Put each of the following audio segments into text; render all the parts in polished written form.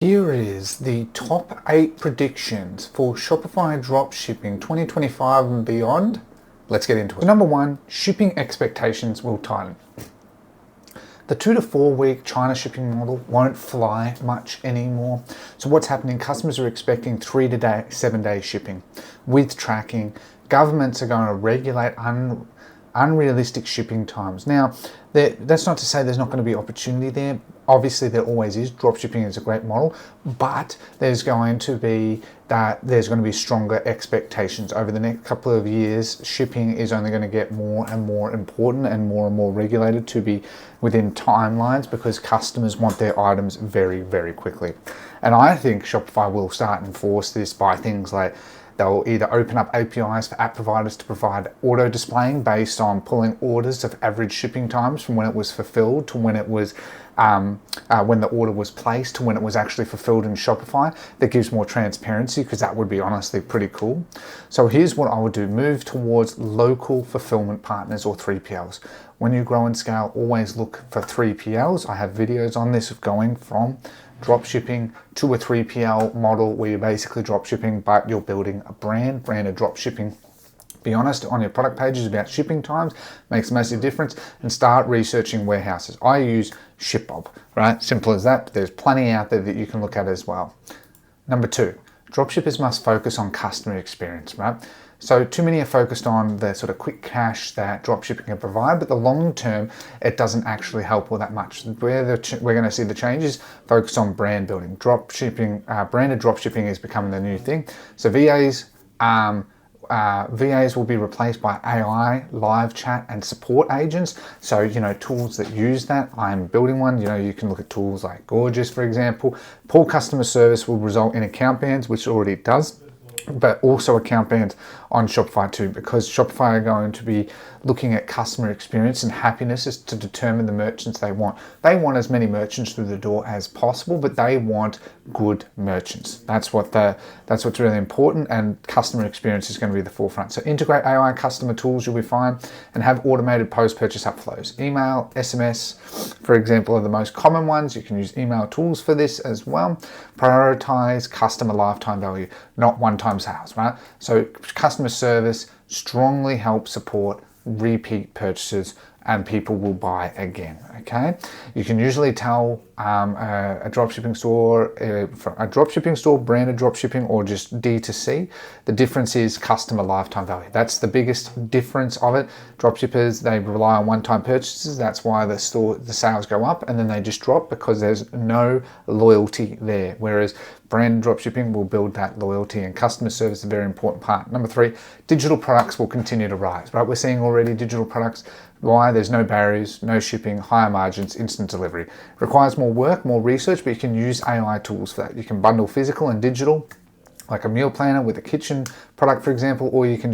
Here is the top 8 predictions for Shopify Dropshipping 2025 and beyond. Let's get into it. So number 1, shipping expectations will tighten. The 2 to 4 week China shipping model won't fly much anymore. So what's happening? Customers are expecting 3 to 7 day shipping with tracking. Governments are going to regulate unrealistic shipping times. Now, that's not to say there's not going to be opportunity there. Obviously, there always is. Dropshipping is a great model, but there's going to be stronger expectations over the next couple of years. Shipping is only going to get more and more important and more regulated to be within timelines because customers want their items very, very quickly. And I think Shopify will start and enforce this by things like they'll either open up APIs for app providers to provide auto displaying based on pulling orders of average shipping times from when it was fulfilled to when it was when the order was placed to when it was actually fulfilled in Shopify. That gives more transparency because that would be honestly pretty cool. So here's what I would do: move towards local fulfillment partners or 3PLs. When you grow and scale, always look for 3PLs. I have videos on this of going from dropshipping to a 3PL model where you're basically dropshipping, but you're building a branded dropshipping. Be honest on your product pages about shipping times, makes a massive difference, and start researching warehouses. I use ShipBob, right? Simple as that. There's plenty out there that you can look at as well. Number 2, dropshippers must focus on customer experience, right? So too many are focused on the sort of quick cash that dropshipping can provide, but the long term, it doesn't actually help all that much. Where we're going to see the changes, focus on brand building. Dropshipping, branded dropshipping is becoming the new thing. So VAs will be replaced by AI, live chat, and support agents. So, tools that use that. I'm building one. You can look at tools like Gorgeous, for example. Poor customer service will result in account bans, which already does, but also account bans on Shopify too, because Shopify are going to be looking at customer experience and happiness as to determine the merchants they want. They want as many merchants through the door as possible, but they want good merchants. That's what's really important, and customer experience is going to be the forefront. So integrate AI customer tools, you'll be fine, and have automated post-purchase upflows. Email, SMS, for example, are the most common ones. You can use email tools for this as well. Prioritize customer lifetime value, not one-time sales, right? So customer service strongly helps support repeat purchases and people will buy again, okay? You can usually tell a dropshipping store, branded dropshipping, or just D2C. The difference is customer lifetime value. That's the biggest difference of it. Dropshippers, they rely on one-time purchases. That's why the sales go up and then they just drop because there's no loyalty there. Whereas branded dropshipping will build that loyalty, and customer service is a very important part. Number 3, digital products will continue to rise, right? We're seeing already digital products. Why? There's no barriers, no shipping, higher margins, instant delivery. Requires more work, more research, but you can use AI tools for that. You can bundle physical and digital, like a meal planner with a kitchen product, for example, or you can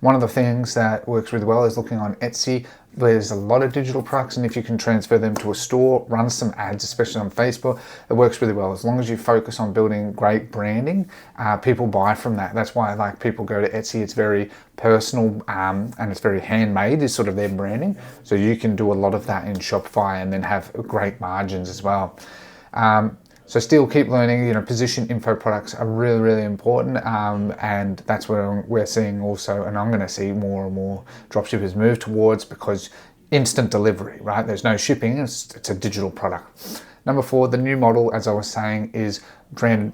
one of the things that works really well is looking on Etsy. There's a lot of digital products, and if you can transfer them to a store, run some ads, especially on Facebook, it works really well. As long as you focus on building great branding, people buy from that. That's why people go to Etsy. It's very personal and it's very handmade is sort of their branding. So you can do a lot of that in Shopify and then have great margins as well. So still keep learning, position info products are really, really important. And that's where we're seeing also, and I'm going to see more and more dropshippers move towards, because instant delivery, right? There's no shipping, it's a digital product. Number 4, the new model, as I was saying, is branded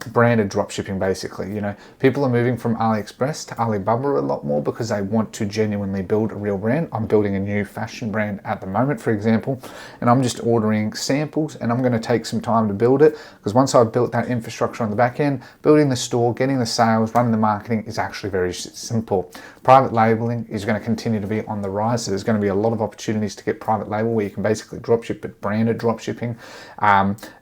dropshipping, basically. People are moving from AliExpress to Alibaba a lot more because they want to genuinely build a real brand. I'm building a new fashion brand at the moment, for example, and I'm just ordering samples, and I'm going to take some time to build it, because once I've built that infrastructure on the back end, building the store, getting the sales, running the marketing is actually very simple. Private labeling is going to continue to be on the rise, so there's going to be a lot of opportunities to get private label where you can basically dropship, but branded dropshipping.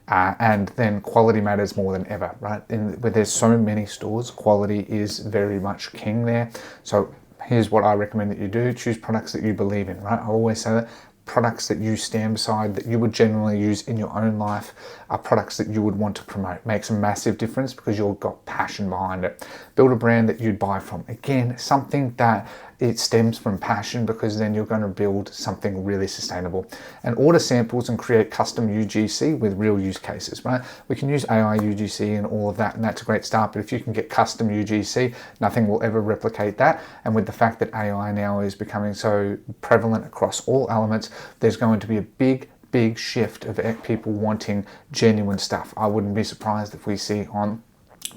And then quality matters more than ever, right? Where there's so many stores, quality is very much king there. So here's what I recommend that you do: choose products that you believe in, right? I always say that products that you stand beside, that you would generally use in your own life, are products that you would want to promote. Makes a massive difference because you've got passion behind it. Build a brand that you'd buy from. Again, something that it stems from passion, because then you're going to build something really sustainable. And order samples and create custom UGC with real use cases, right? We can use AI UGC and all of that, and that's a great start. But if you can get custom UGC, nothing will ever replicate that. And with the fact that AI now is becoming so prevalent across all elements, there's going to be a big shift of people wanting genuine stuff. I wouldn't be surprised if we see on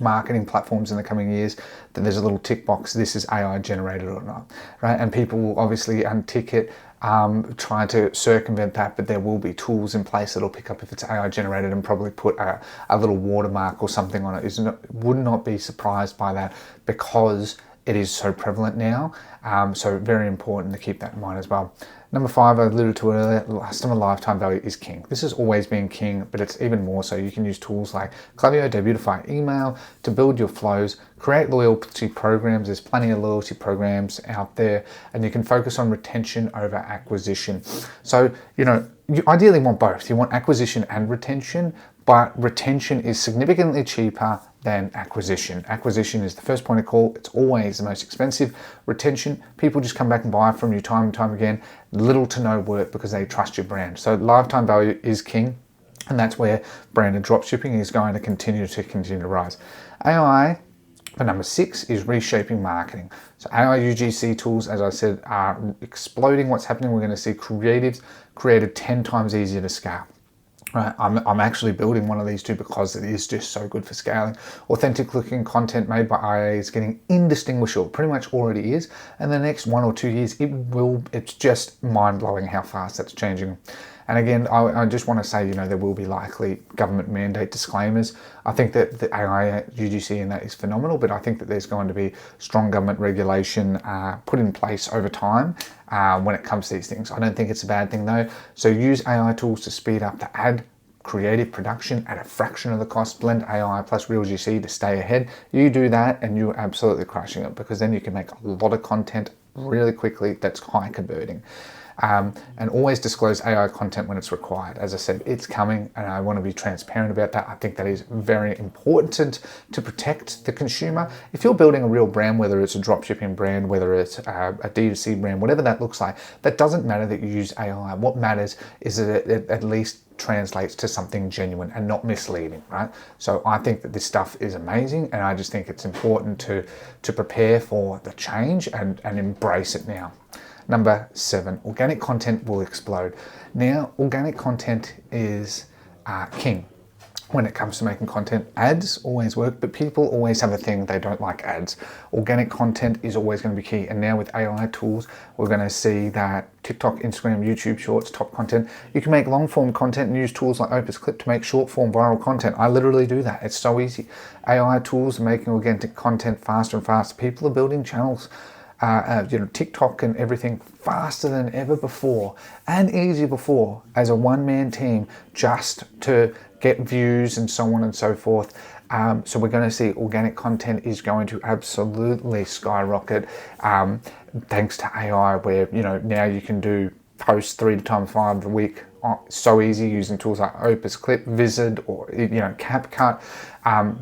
marketing platforms in the coming years that there's a little tick box, this is AI generated or not, right? And people will obviously untick it, try to circumvent that, but there will be tools in place that'll pick up if it's AI generated and probably put a little watermark or something on it. Would not be surprised by that, because it is so prevalent now. So very important to keep that in mind as well. Number 5, I alluded to it earlier, customer lifetime value is king. This has always been king, but it's even more so. You can use tools like Klaviyo, Debutify, email to build your flows, create loyalty programs. There's plenty of loyalty programs out there, and you can focus on retention over acquisition. So, you ideally want both. You want acquisition and retention, but retention is significantly cheaper than acquisition. Acquisition is the first point of call. It's always the most expensive. Retention, people just come back and buy from you time and time again. Little to no work, because they trust your brand. So lifetime value is king, and that's where branded dropshipping is going to continue to rise. AI, for number 6, is reshaping marketing. So AI UGC tools, as I said, are exploding. What's happening? We're going to see creatives created 10 times easier to scale. Right, I'm actually building one of these 2 because it is just so good for scaling. Authentic looking content made by IA is getting indistinguishable, pretty much already is. And the next 1 or 2 years, it's just mind blowing how fast that's changing. And again, I just want to say, there will be likely government mandate disclaimers. I think that the AI UGC in that is phenomenal, but I think that there's going to be strong government regulation put in place over time when it comes to these things. I don't think it's a bad thing though. So use AI tools to speed up the ad creative production at a fraction of the cost. Blend AI plus real GC to stay ahead. You do that and you're absolutely crushing it, because then you can make a lot of content really quickly that's high converting. And always disclose AI content when it's required. As I said, it's coming, and I want to be transparent about that. I think that is very important to protect the consumer. If you're building a real brand, whether it's a dropshipping brand, whether it's a D2C brand, whatever that looks like, that doesn't matter that you use AI. What matters is that it at least translates to something genuine and not misleading, right? So I think that this stuff is amazing, and I just think it's important to prepare for the change and embrace it now. Number 7, organic content will explode. Now, organic content is king when it comes to making content. Ads always work, but people always have a thing, they don't like ads. Organic content is always going to be key. And now with AI tools, we're going to see that TikTok, Instagram, YouTube Shorts, top content. You can make long form content and use tools like Opus Clip to make short form viral content. I literally do that. It's so easy. AI tools are making organic content faster and faster. People are building channels, TikTok and everything faster than ever before, and easier before, as a one-man team, just to get views and so on and so forth. So we're going to see organic content is going to absolutely skyrocket, thanks to AI, where now you can do posts 3 times 5 a week. So easy using tools like Opus Clip, Vizard, or CapCut.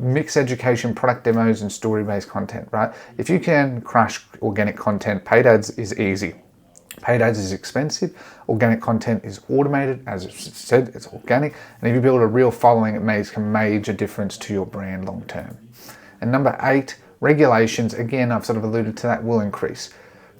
Mix education, product demos, and story-based content, right? If you can crush organic content, paid ads is easy. Paid ads is expensive. Organic content is automated. As I said, it's organic. And if you build a real following, it makes a major difference to your brand long term. And number 8, regulations. Again, I've sort of alluded to that, will increase.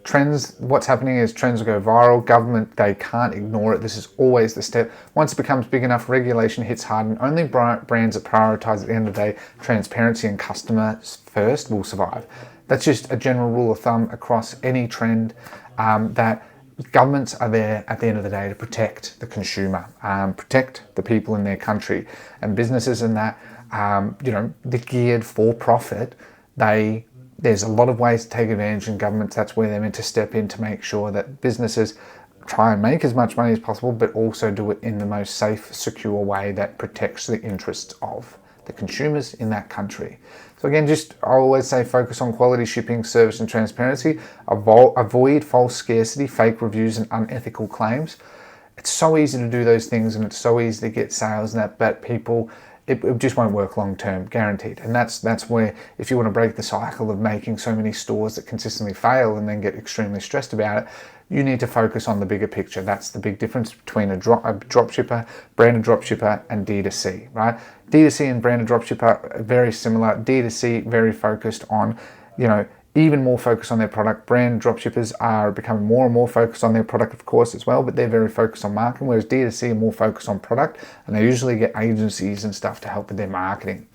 Trends, what's happening is trends will go viral. Government, they can't ignore it. This is always the step. Once it becomes big enough, regulation hits hard, and only brands that prioritize at the end of the day transparency and customers first will survive. That's just a general rule of thumb across any trend, that governments are there at the end of the day to protect the consumer, protect the people in their country, and businesses in that, they're geared for profit. There's a lot of ways to take advantage, and governments, that's where they're meant to step in to make sure that businesses try and make as much money as possible, but also do it in the most safe, secure way that protects the interests of the consumers in that country. So again, I always say focus on quality shipping, service, and transparency. Avoid false scarcity, fake reviews, and unethical claims. It's so easy to do those things, and it's so easy to get sales and that, but people, it just won't work long term, guaranteed. And that's where, if you want to break the cycle of making so many stores that consistently fail and then get extremely stressed about it, you need to focus on the bigger picture. That's the big difference between a dropshipper, branded dropshipper, and D2C, right? D2C and branded dropshipper are very similar. D2C, very focused on, even more focused on their product. Brand dropshippers are becoming more and more focused on their product, of course, as well, but they're very focused on marketing, whereas D2C are more focused on product, and they usually get agencies and stuff to help with their marketing.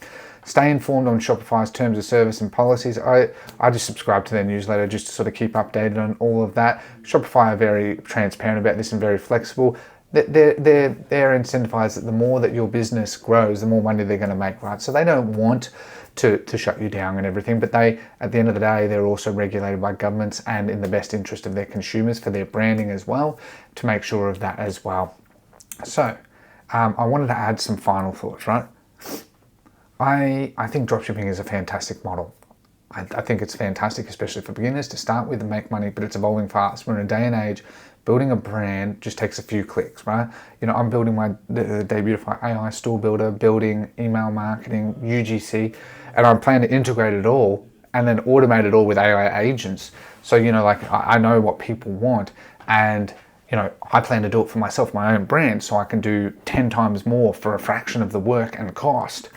Stay informed on Shopify's terms of service and policies. I just subscribe to their newsletter just to sort of keep updated on all of that. Shopify are very transparent about this and very flexible. They're incentivized that the more that your business grows, the more money they're going to make, right? So they don't want to shut you down and everything, but they, at the end of the day, they're also regulated by governments and in the best interest of their consumers for their branding as well, to make sure of that as well. So I wanted to add some final thoughts, right? I think dropshipping is a fantastic model. I think it's fantastic, especially for beginners, to start with and make money, but it's evolving fast. We're in a day and age, building a brand just takes a few clicks, right? I'm building the Debutify AI store builder, building email marketing, UGC, and I plan to integrate it all and then automate it all with AI agents. So, I know what people want, and I plan to do it for myself, my own brand, so I can do 10 times more for a fraction of the work and cost.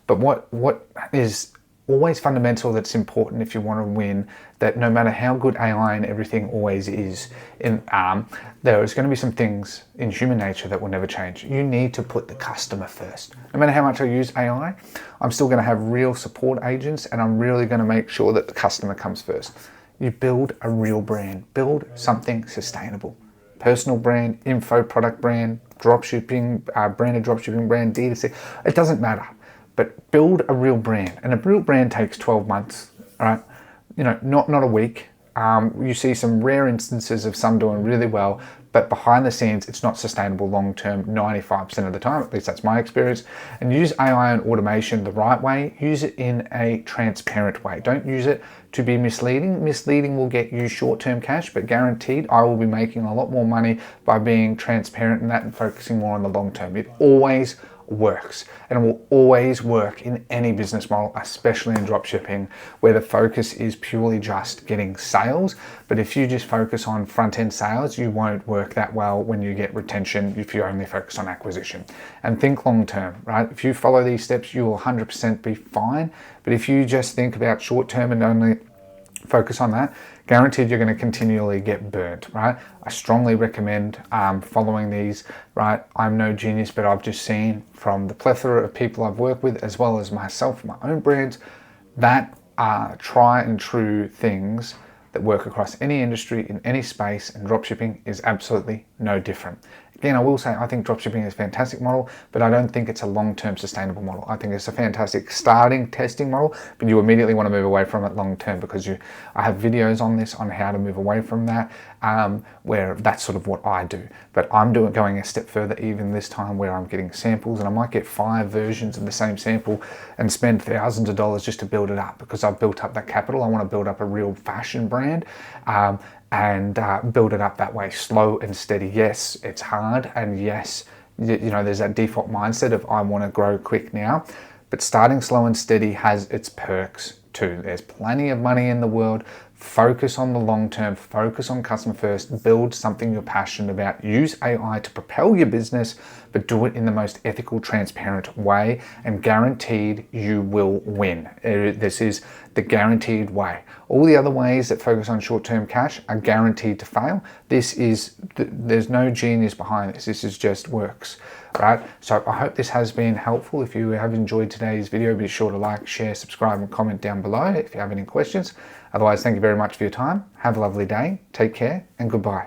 But what is always fundamental, that's important if you want to win, that no matter how good AI and everything always is, there is going to be some things in human nature that will never change. You need to put the customer first. No matter how much I use AI, I'm still going to have real support agents, and I'm really going to make sure that the customer comes first. You build a real brand, build something sustainable. Personal brand, info product brand, dropshipping, branded dropshipping brand, D2C, it doesn't matter. But build a real brand, and a real brand takes 12 months, right? Not a week. You see some rare instances of some doing really well, but behind the scenes, it's not sustainable long term 95% of the time. At least that's my experience. And use AI and automation the right way. Use it in a transparent way. Don't use it to be misleading. Misleading will get you short-term cash, but guaranteed I will be making a lot more money by being transparent in that and focusing more on the long term. It always works, and it will always work in any business model, especially in dropshipping, where the focus is purely just getting sales. But if you just focus on front-end sales, you won't work that well when you get retention if you only focus on acquisition. And think long-term, right? If you follow these steps, you will 100% be fine. But if you just think about short-term and only focus on that, guaranteed you're going to continually get burnt, right? I strongly recommend following these, right? I'm no genius, but I've just seen from the plethora of people I've worked with, as well as myself, my own brands, that are tried and true things that work across any industry, in any space, and dropshipping is absolutely no different. Again, I will say I think dropshipping is a fantastic model, but I don't think it's a long-term sustainable model. I think it's a fantastic starting testing model, but you immediately want to move away from it long-term, because I have videos on this on how to move away from that, where that's sort of what I do. But I'm going a step further even this time, where I'm getting samples, and I might get 5 versions of the same sample and spend thousands of dollars just to build it up, because I've built up that capital. I want to build up a real fashion brand. And build it up that way, slow and steady. Yes, it's hard, and yes, there's that default mindset of I want to grow quick now, but starting slow and steady has its perks too. There's plenty of money in the world. Focus on the long term, focus on customer first, build something you're passionate about, use AI to propel your business, but do it in the most ethical, transparent way, and guaranteed you will win. This is the guaranteed way. All the other ways that focus on short-term cash are guaranteed to fail. There's no genius behind this. This is just works, right? So I hope this has been helpful. If you have enjoyed today's video, be sure to like, share, subscribe, and comment down below if you have any questions. Otherwise, thank you very much for your time. Have a lovely day. Take care, and goodbye.